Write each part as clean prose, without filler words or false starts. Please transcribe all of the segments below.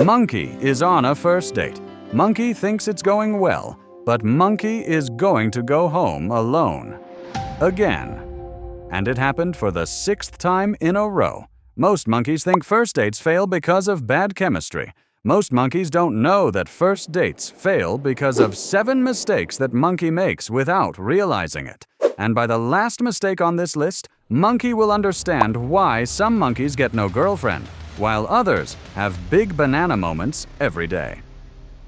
Monkey is on a first date. Monkey thinks it's going well, but Monkey is going to go home alone. Again. And it happened for the 6th time in a row. Most monkeys think first dates fail because of bad chemistry. Most monkeys don't know that first dates fail because of 7 mistakes that Monkey makes without realizing it. And by the last mistake on this list, Monkey will understand why some monkeys get no girlfriend, while others have big banana moments every day.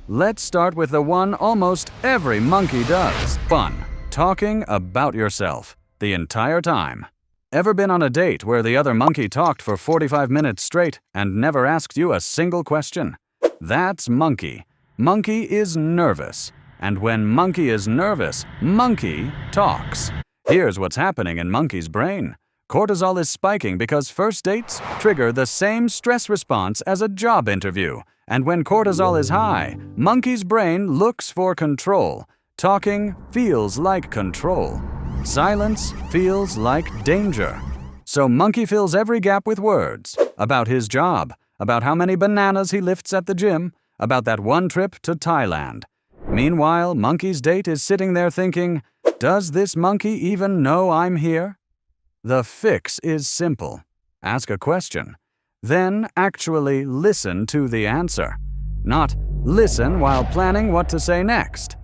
Let's start with the one almost every monkey does. Fun. Talking about yourself the entire time. Ever been on a date where the other monkey talked for 45 minutes straight and never asked you a single question? That's Monkey. Monkey is nervous. And when Monkey is nervous, Monkey talks. Here's what's happening in Monkey's brain. Cortisol is spiking because first dates trigger the same stress response as a job interview. And when cortisol is high, Monkey's brain looks for control. Talking feels like control. Silence feels like danger. So Monkey fills every gap with words. About his job, about how many bananas he lifts at the gym, about that one trip to Thailand. Meanwhile, Monkey's date is sitting there thinking, does this monkey even know I'm here? The fix is simple. Ask a question. Then actually listen to the answer. Not listen while planning what to say next.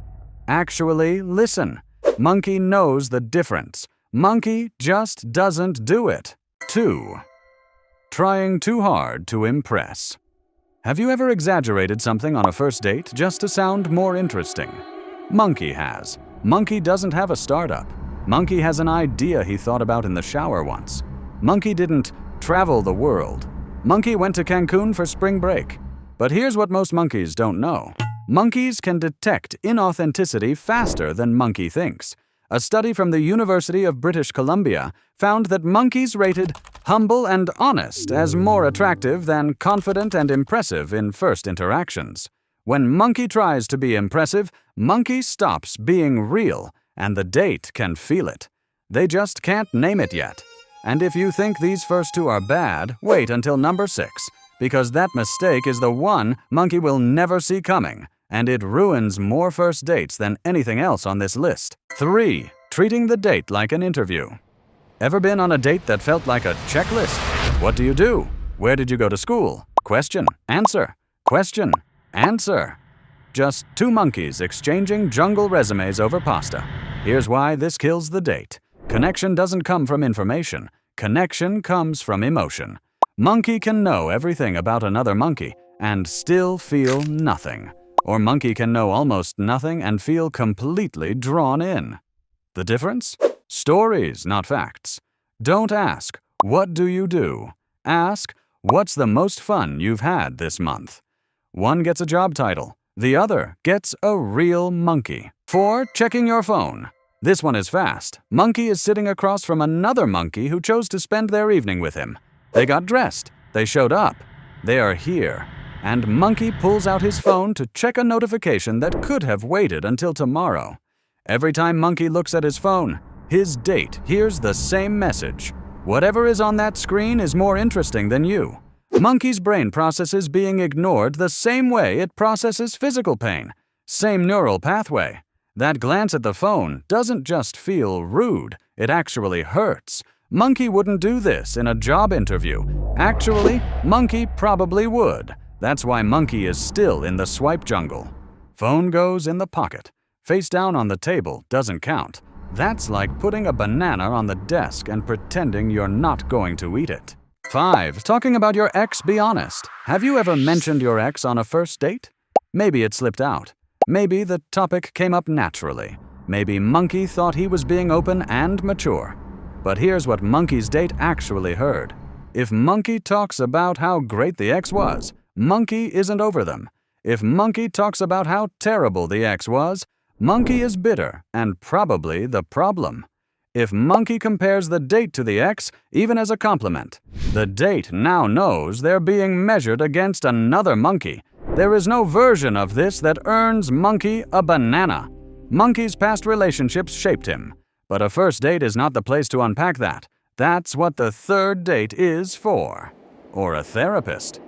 Actually listen. Monkey knows the difference. Monkey just doesn't do it. 2. Trying too hard to impress. Have you ever exaggerated something on a first date just to sound more interesting? Monkey has. Monkey doesn't have a startup. Monkey has an idea he thought about in the shower once. Monkey didn't travel the world. Monkey went to Cancun for spring break. But here's what most monkeys don't know. Monkeys can detect inauthenticity faster than Monkey thinks. A study from the University of British Columbia found that monkeys rated humble and honest as more attractive than confident and impressive in first interactions. When Monkey tries to be impressive, Monkey stops being real, and the date can feel it. They just can't name it yet. And if you think these first 2 are bad, wait until number 6, because that mistake is the one Monkey will never see coming, and it ruins more first dates than anything else on this list. 3. Treating the date like an interview. Ever been on a date that felt like a checklist? What do you do? Where did you go to school? Question, answer, question, answer. Just 2 monkeys exchanging jungle resumes over pasta. Here's why this kills the date. Connection doesn't come from information. Connection comes from emotion. Monkey can know everything about another monkey and still feel nothing. Or Monkey can know almost nothing and feel completely drawn in. The difference? Stories, not facts. Don't ask, what do you do? Ask, what's the most fun you've had this month? One gets a job title. The other gets a real monkey. 4. Checking your phone. This one is fast. Monkey is sitting across from another monkey who chose to spend their evening with him. They got dressed. They showed up. They are here. And Monkey pulls out his phone to check a notification that could have waited until tomorrow. Every time Monkey looks at his phone, his date hears the same message. Whatever is on that screen is more interesting than you. Monkey's brain processes being ignored the same way it processes physical pain. Same neural pathway. That glance at the phone doesn't just feel rude, it actually hurts. Monkey wouldn't do this in a job interview. Actually, Monkey probably would. That's why Monkey is still in the swipe jungle. Phone goes in the pocket. Face down on the table doesn't count. That's like putting a banana on the desk and pretending you're not going to eat it. 5. Talking about your ex, be honest. Have you ever mentioned your ex on a first date? Maybe it slipped out. Maybe the topic came up naturally. Maybe Monkey thought he was being open and mature. But here's what Monkey's date actually heard. If Monkey talks about how great the ex was, Monkey isn't over them. If Monkey talks about how terrible the ex was, Monkey is bitter and probably the problem. If Monkey compares the date to the ex, even as a compliment, the date now knows they're being measured against another monkey. There is no version of this that earns Monkey a banana. Monkey's past relationships shaped him. But a first date is not the place to unpack that. That's what the third date is for. Or a therapist.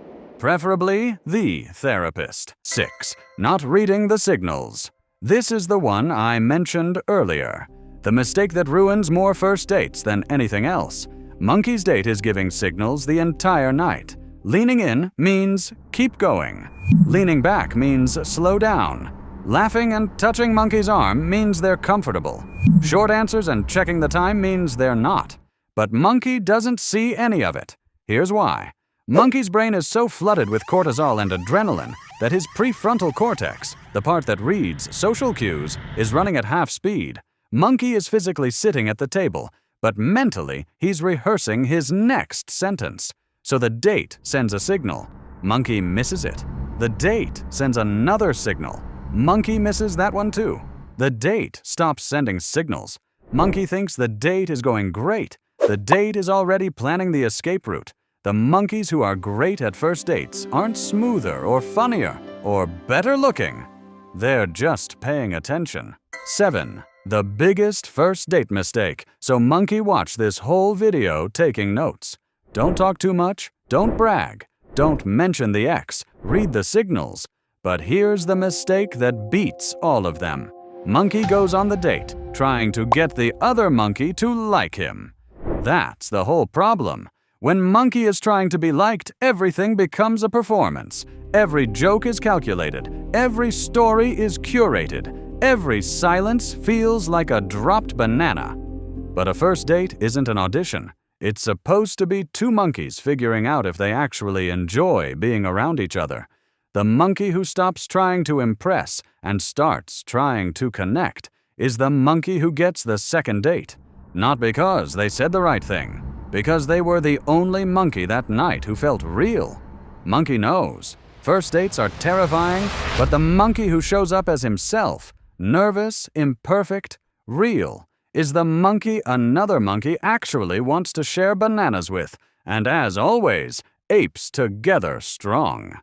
preferably the therapist. 6. Not reading the signals. This is the one I mentioned earlier. The mistake that ruins more first dates than anything else. Monkey's date is giving signals the entire night. Leaning in means keep going. Leaning back means slow down. Laughing and touching Monkey's arm means they're comfortable. Short answers and checking the time means they're not. But Monkey doesn't see any of it. Here's why. Monkey's brain is so flooded with cortisol and adrenaline that his prefrontal cortex, the part that reads social cues, is running at half speed. Monkey is physically sitting at the table, but mentally he's rehearsing his next sentence. So the date sends a signal. Monkey misses it. The date sends another signal. Monkey misses that one too. The date stops sending signals. Monkey thinks the date is going great. The date is already planning the escape route. The monkeys who are great at first dates aren't smoother or funnier or better looking. They're just paying attention. 7. The biggest first date mistake. So Monkey watched this whole video taking notes. Don't talk too much. Don't brag. Don't mention the X. Read the signals. But here's the mistake that beats all of them. Monkey goes on the date, trying to get the other monkey to like him. That's the whole problem. When Monkey is trying to be liked, everything becomes a performance. Every joke is calculated. Every story is curated. Every silence feels like a dropped banana. But a first date isn't an audition. It's supposed to be two monkeys figuring out if they actually enjoy being around each other. The monkey who stops trying to impress and starts trying to connect is the monkey who gets the second date. Not because they said the right thing, because they were the only monkey that night who felt real. Monkey knows. First dates are terrifying, but the monkey who shows up as himself, nervous, imperfect, real, is the monkey another monkey actually wants to share bananas with, and as always, apes together strong.